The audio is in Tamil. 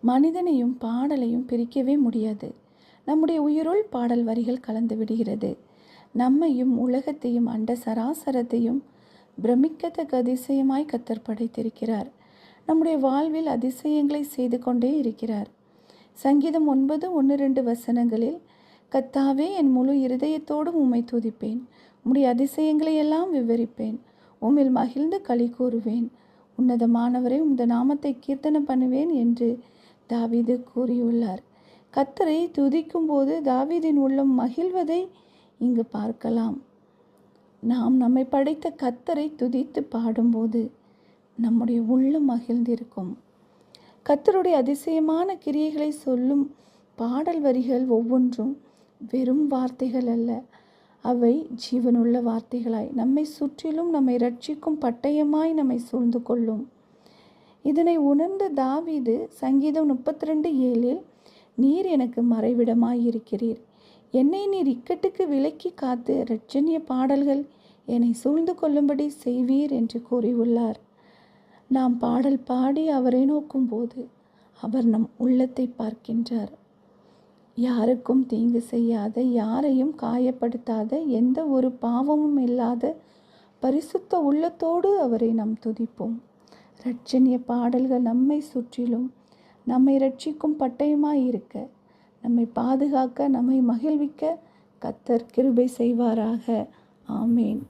மனிதனையும் பாடலையும் பிரிக்கவே முடியாது. நம்முடைய உயிருள் பாடல் வரிகள் கலந்து விடுகிறது. நம்மையும் உலகத்தையும் அண்ட சராசரத்தையும் பிரமிக்கத்தக்க அதிசயமாய் கர்த்தர் படைத்திருக்கிறார். நம்முடைய வாழ்வில் அதிசயங்களை செய்து கொண்டே இருக்கிறார். சங்கீதம் 9:1-2 வசனங்களில், கர்த்தாவே, என் முழு இருதயத்தோடும் உம்மை துதிப்பேன், உம்முடைய அதிசயங்களை எல்லாம் விவரிப்பேன், உம்மில் மகிழ்ந்து களி கூறுவேன், உன்னதமானவரே, உமது நாமத்தை கீர்த்தனை பண்ணுவேன் என்று தாவீது கூறியுள்ளார். கர்த்தரை துதிக்கும் போது தாவீதின் உள்ளம் மகிழ்வதை இங்கு பார்க்கலாம். நாம் நம்மை படைத்த கர்த்தரை துதித்து பாடும்போது நம்முடைய உள்ளம் மகிழ்ந்திருக்கும். கர்த்தருடைய அதிசயமான கிரியைகளை சொல்லும் பாடல் வரிகள் ஒவ்வொன்றும் வெறும் வார்த்தைகள் அல்ல, அவை ஜீவனுள்ள வார்த்தைகளாய் நம்மை சுற்றிலும் நம்மை ரட்சிக்கும் பட்டயமாய் நம்மை சூழ்ந்து கொள்ளும். இதனை உணர்ந்த தாவீது சங்கீதம் 32:7 நீர் எனக்கு மறைவிடமாய் இருக்கிறீர், என்னை நீர் இக்கட்டுக்கு விலக்கி காத்து இரட்சணிய பாடல்கள் என்னை சூழ்ந்து கொள்ளும்படி செய்வீர் என்று கூறியுள்ளார். நாம் பாடல் பாடி அவரை நோக்கும்போது அவர் நம் உள்ளத்தை பார்க்கின்றார். யாருக்கும் தீங்கு செய்யாத, யாரையும் காயப்படுத்தாத, எந்த ஒரு பாவமும் இல்லாத பரிசுத்த உள்ளத்தோடு அவரை நாம் துதிப்போம். இரட்சணிய பாடல்கள் நம்மை சுற்றிலும் நம்மை ரட்சிக்கும் பட்டயமாய் இருக்க, நம்மை பாதுகாக்க, நம்மை மகிழ்விக்க கர்த்தர் கிருபை செய்வாராக. ஆமேன்.